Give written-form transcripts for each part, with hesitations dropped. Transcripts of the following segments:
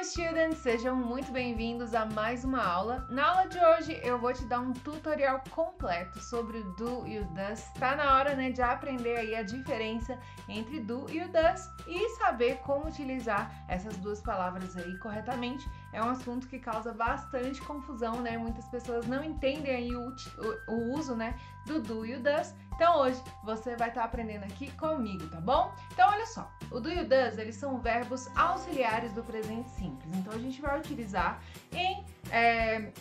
students! Sejam muito bem-vindos a mais uma aula. Na aula de hoje eu vou te dar um tutorial completo sobre o do e o does. Tá na hora, né, de aprender aí a diferença entre do e o does e saber como utilizar essas duas palavras aí corretamente. É um assunto que causa bastante confusão, né? Muitas pessoas não entendem aí o uso, né, do do e o does. Então hoje você vai estar aprendendo aqui comigo, tá bom? Então olha só, o do e o does, eles são verbos auxiliares do presente simples. Então a gente vai utilizar em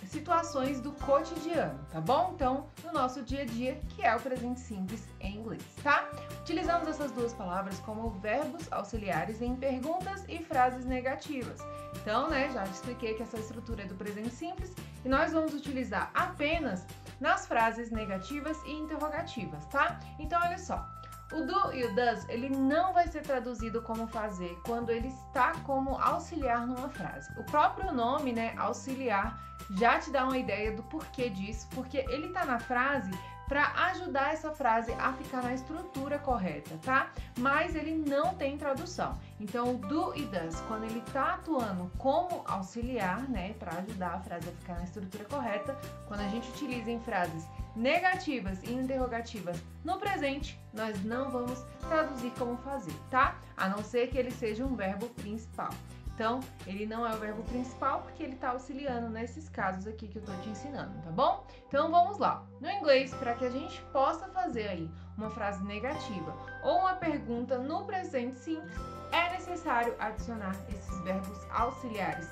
situações do cotidiano, tá bom? Então no nosso dia a dia, que é o presente simples em inglês, tá? Utilizamos essas duas palavras como verbos auxiliares em perguntas e frases negativas. Então, né, já expliquei que essa estrutura é do presente simples e nós vamos utilizar apenas nas frases negativas e interrogativas, tá? Então, olha só, o do e o does, ele não vai ser traduzido como fazer quando ele está como auxiliar numa frase. O próprio nome, né, auxiliar, já te dá uma ideia do porquê disso, porque ele tá na frase para ajudar essa frase a ficar na estrutura correta, tá? Mas ele não tem tradução. Então, o do e does, quando ele tá atuando como auxiliar, né, para ajudar a frase a ficar na estrutura correta, quando a gente utiliza em frases negativas e interrogativas no presente, nós não vamos traduzir como fazer, tá? A não ser que ele seja um verbo principal. Então, ele não é o verbo principal porque ele está auxiliando nesses casos aqui que eu estou te ensinando, tá bom? Então, vamos lá. No inglês, para que a gente possa fazer aí uma frase negativa ou uma pergunta no presente simples, é necessário adicionar esses verbos auxiliares,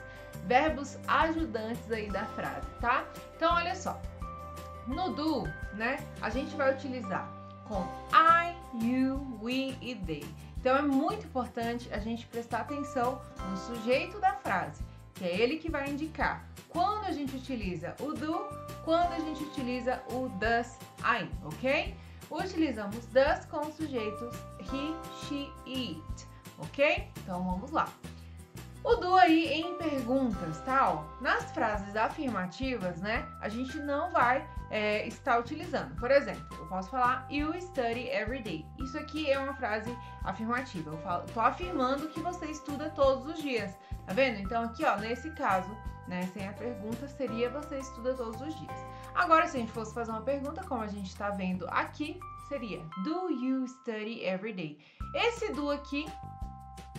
verbos ajudantes aí da frase, tá? Então, olha só. No do, né, a gente vai utilizar com I, you, we e they. Então é muito importante a gente prestar atenção no sujeito da frase, que é ele que vai indicar quando a gente utiliza o do, quando a gente utiliza o does aí, ok? Utilizamos does com os sujeitos he, she, it, ok? Então vamos lá. O do aí em perguntas, tal, nas frases afirmativas, né, a gente não vai estar utilizando. Por exemplo, eu posso falar you study every day. Isso aqui é uma frase afirmativa. Eu tô afirmando que você estuda todos os dias, tá vendo? Então aqui, ó, nesse caso, né, sem a pergunta, seria você estuda todos os dias. Agora, se a gente fosse fazer uma pergunta, como a gente tá vendo aqui, seria do you study every day? Esse do aqui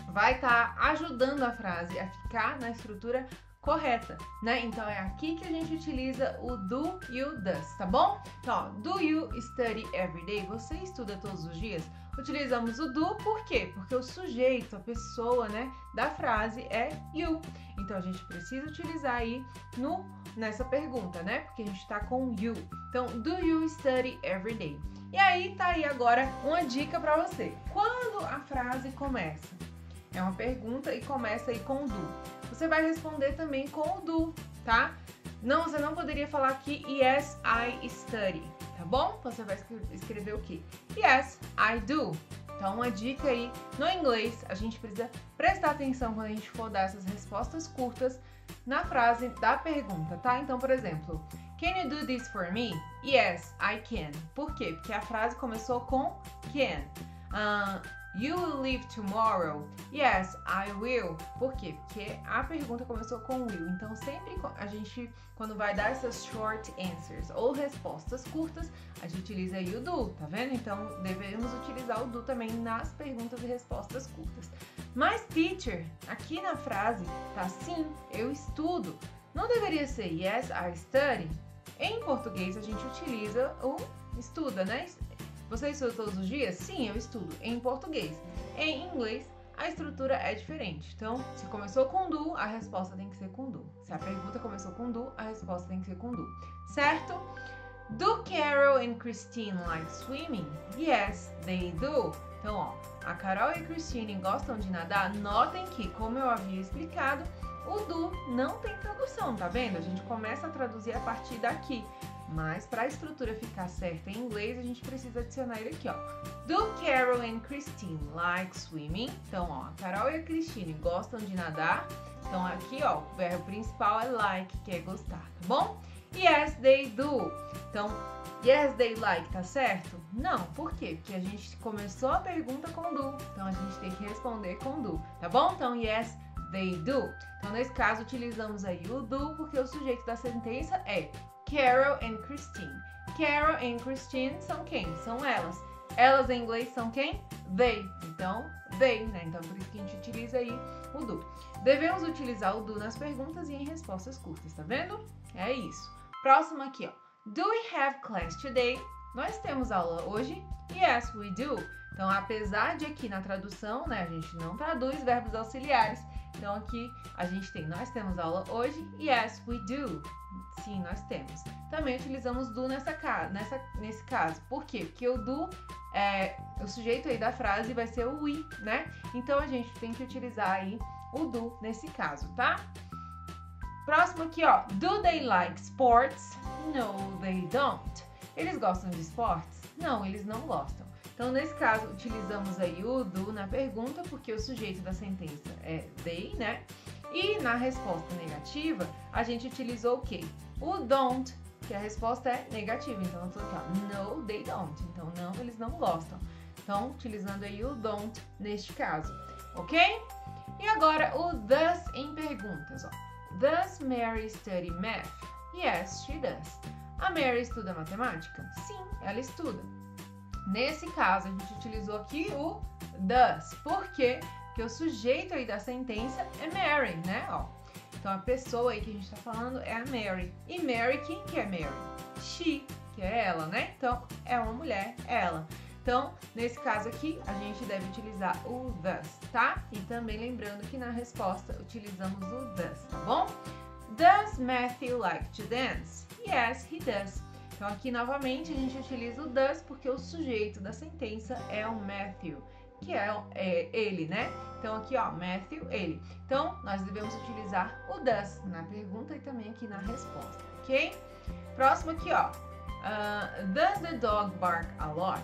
vai estar ajudando a frase a ficar na estrutura correta, né? Então é aqui que a gente utiliza o do e o does, tá bom? Então, ó, do you study every day? Você estuda todos os dias? Utilizamos o do, por quê? Porque o sujeito, a pessoa, né, da frase é you. Então a gente precisa utilizar aí nessa pergunta, né? Porque a gente tá com you. Então, do you study every day? E aí tá aí agora uma dica para você. Quando a frase começa, é uma pergunta e começa aí com o do. Você vai responder também com o do, tá? Não, você não poderia falar aqui yes, I study, tá bom? Você vai escrever o quê? Yes, I do. Então, uma dica aí, no inglês, a gente precisa prestar atenção quando a gente for dar essas respostas curtas na frase da pergunta, tá? Então, por exemplo, can you do this for me? Yes, I can. Por quê? Porque a frase começou com can. You will leave tomorrow? Yes, I will. Por quê? Porque a pergunta começou com will. Então, sempre a gente, quando vai dar essas short answers ou respostas curtas, a gente utiliza aí o do, tá vendo? Então, devemos utilizar o do também nas perguntas e respostas curtas. Mas, teacher, aqui na frase tá sim, eu estudo. Não deveria ser yes, I study? Em português, a gente utiliza o estuda, né? Você estuda todos os dias? Sim, eu estudo em português. Em inglês, a estrutura é diferente. Então, se começou com do, a resposta tem que ser com do. Se a pergunta começou com do, a resposta tem que ser com do. Certo? Do Carol and Christine like swimming? Yes, they do. Então, ó, a Carol e a Christine gostam de nadar? Notem que, como eu havia explicado, o do não tem tradução, tá vendo? A gente começa a traduzir a partir daqui. Mas para a estrutura ficar certa em inglês, a gente precisa adicionar ele aqui, ó. Do Carol and Christine like swimming? Então, ó, a Carol e a Christine gostam de nadar. Então, aqui, ó, o verbo principal é like, que é gostar, tá bom? Yes, they do. Então, yes, they like, tá certo? Não, por quê? Porque a gente começou a pergunta com do. Então, a gente tem que responder com do, tá bom? Então, yes, they do. Então, nesse caso, utilizamos aí o do, porque o sujeito da sentença é Carol and Christine. Carol and Christine são quem? São elas. Elas em inglês são quem? They. Então, they, né? Então, por isso que a gente utiliza aí o do. Devemos utilizar o do nas perguntas e em respostas curtas, tá vendo? É isso. Próximo aqui, ó. Do we have class today? Nós temos aula hoje? Yes, we do. Então, apesar de aqui na tradução, né, a gente não traduz verbos auxiliares. Então, aqui a gente tem, nós temos aula hoje? Yes, we do. Sim, nós temos. Também utilizamos do nesse caso. Por quê? Porque o do, o sujeito aí da frase vai ser o we, né? Então, a gente tem que utilizar aí o do nesse caso, tá? Próximo aqui, ó. Do they like sports? No, they don't. Eles gostam de esportes? Não, eles não gostam. Então, nesse caso, utilizamos aí o do na pergunta, porque o sujeito da sentença é they, né? E na resposta negativa, a gente utilizou o quê? O don't, que a resposta é negativa. Então, eu tô aqui, ó. No, they don't. Então, não, eles não gostam. Então, utilizando aí o don't neste caso, ok? E agora, o does em perguntas, ó. Does Mary study math? Yes, she does. A Mary estuda matemática? Sim, ela estuda. Nesse caso, a gente utilizou aqui o does. Por quê? Porque o sujeito aí da sentença é Mary, né? Ó. Então, a pessoa aí que a gente tá falando é a Mary. E Mary, quem que é Mary? She, que é ela, né? Então, é uma mulher, ela. Então, nesse caso aqui, a gente deve utilizar o does, tá? E também lembrando que na resposta utilizamos o does, tá bom? Does Matthew like to dance? Yes, he does. Então, aqui novamente a gente utiliza o does porque o sujeito da sentença é o Matthew, que é ele, né? Então, aqui, ó, Matthew, ele. Então, nós devemos utilizar o does na pergunta e também aqui na resposta, ok? Próximo aqui, ó. Does the dog bark a lot?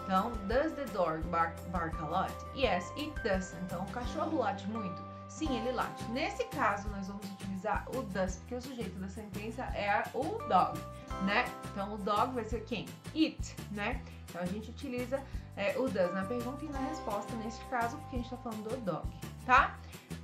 Então, does the dog bark a lot? Yes, it does. Então, o cachorro late muito? Sim, ele late. Nesse caso, nós vamos utilizar o does, porque o sujeito da sentença é o dog, né? Então, o dog vai ser quem? It, né? Então, a gente utiliza o does na pergunta e na resposta, neste caso, porque a gente tá falando do dog, tá?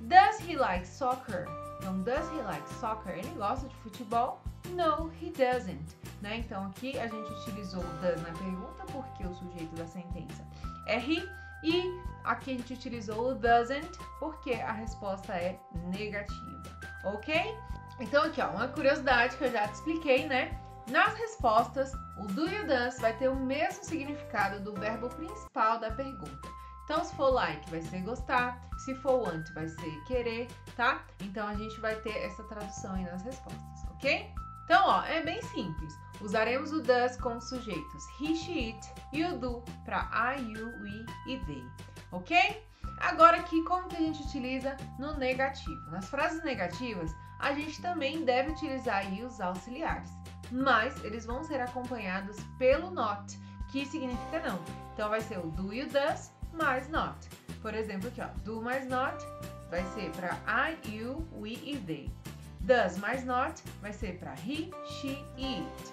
Does he like soccer? Então, does he like soccer? Ele gosta de futebol? No, he doesn't. Né? Então, aqui a gente utilizou o does na pergunta, porque o sujeito da sentença é he. E aqui a gente utilizou o doesn't, porque a resposta é negativa, ok? Então, aqui, ó, uma curiosidade que eu já te expliquei, né? Nas respostas, o do e o does vai ter o mesmo significado do verbo principal da pergunta. Então, se for like, vai ser gostar. Se for want, vai ser querer, tá? Então, a gente vai ter essa tradução aí nas respostas, ok? Então, ó, é bem simples. Usaremos o does com os sujeitos he, she, it e o do para I, you, we e they, ok? Agora aqui, como que a gente utiliza no negativo? Nas frases negativas, a gente também deve utilizar aí os auxiliares, mas eles vão ser acompanhados pelo not, que significa não. Então, vai ser o do e o does mais not. Por exemplo, aqui, ó, do mais not vai ser para I, you, we e they. Does mais not vai ser para he, she e it,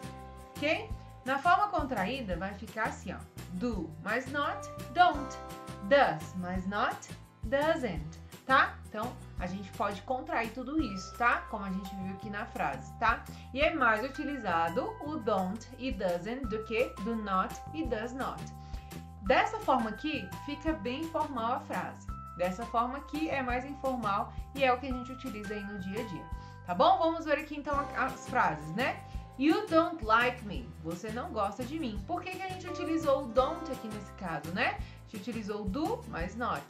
ok? Na forma contraída vai ficar assim, ó, do mais not, don't, does mais not, doesn't, tá? Então, a gente pode contrair tudo isso, tá? Como a gente viu aqui na frase, tá? E é mais utilizado o don't e doesn't do que do not e does not. Dessa forma aqui, fica bem formal a frase. Dessa forma aqui é mais informal e é o que a gente utiliza aí no dia a dia. Tá bom? Vamos ver aqui então as frases, né? You don't like me. Você não gosta de mim. Por que a gente utilizou o don't aqui nesse caso, né? A gente utilizou o do, mas not.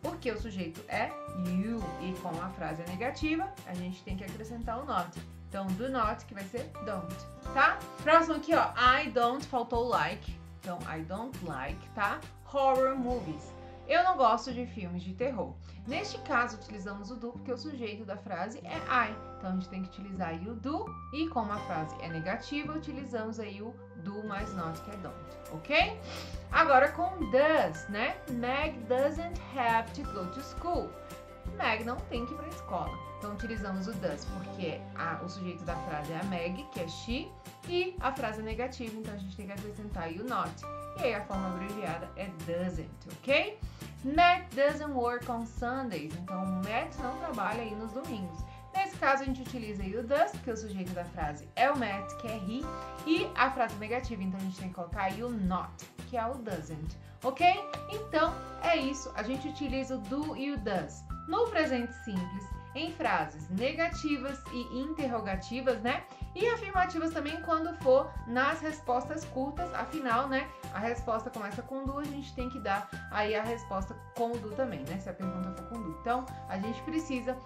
Porque o sujeito é you e como a frase é negativa, a gente tem que acrescentar o not. Então, do not, que vai ser don't, tá? Próximo aqui, ó. I don't, faltou like. Então, I don't like, tá? Horror movies. Eu não gosto de filmes de terror. Neste caso, utilizamos o do porque o sujeito da frase é I. Então, a gente tem que utilizar aí o do. E como a frase é negativa, utilizamos aí o do mais not, que é don't, ok? Agora com does, né? Meg doesn't have to go to school. Meg não tem que ir para a escola. Então, utilizamos o does porque o sujeito da frase é a Meg, que é she. E a frase é negativa, então a gente tem que acrescentar aí o not. E aí a forma abreviada é doesn't, ok? Matt doesn't work on Sundays. Então, o Matt não trabalha aí nos domingos. Nesse caso, a gente utiliza o does, porque o sujeito da frase é o Matt, que é he, e a frase negativa, então a gente tem que colocar aí o not, que é o doesn't, ok? Então, é isso, a gente utiliza o do e o does no presente simples, em frases negativas e interrogativas, né? E afirmativas também quando for nas respostas curtas, afinal, né? A resposta começa com do, a gente tem que dar aí a resposta com o do também, né? Se a pergunta for com do. Então, a gente precisa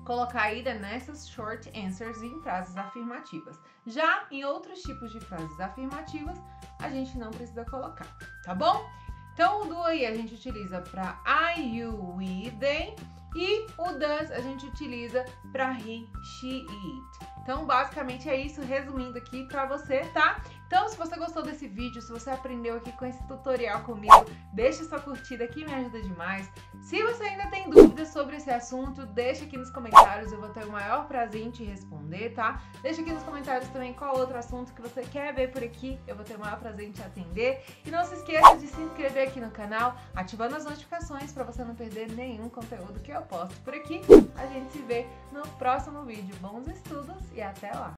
colocar aí nessas short answers em frases afirmativas. Já em outros tipos de frases afirmativas, a gente não precisa colocar, tá bom? Então, o do aí a gente utiliza para I, you, we, they, e o does a gente utiliza para he, she, it. Então, basicamente é isso, resumindo aqui para você, tá? Então, se você gostou desse vídeo, se você aprendeu aqui com esse tutorial comigo, deixa sua curtida que me ajuda demais. Se você ainda tem dúvidas sobre esse assunto, deixa aqui nos comentários, eu vou ter o maior prazer em te responder, tá? Deixa aqui nos comentários também qual outro assunto que você quer ver por aqui, eu vou ter o maior prazer em te atender. E não se esqueça de se inscrever aqui no canal, ativando as notificações para você não perder nenhum conteúdo que eu posto por aqui. A gente se vê no próximo vídeo. Bons estudos e até lá!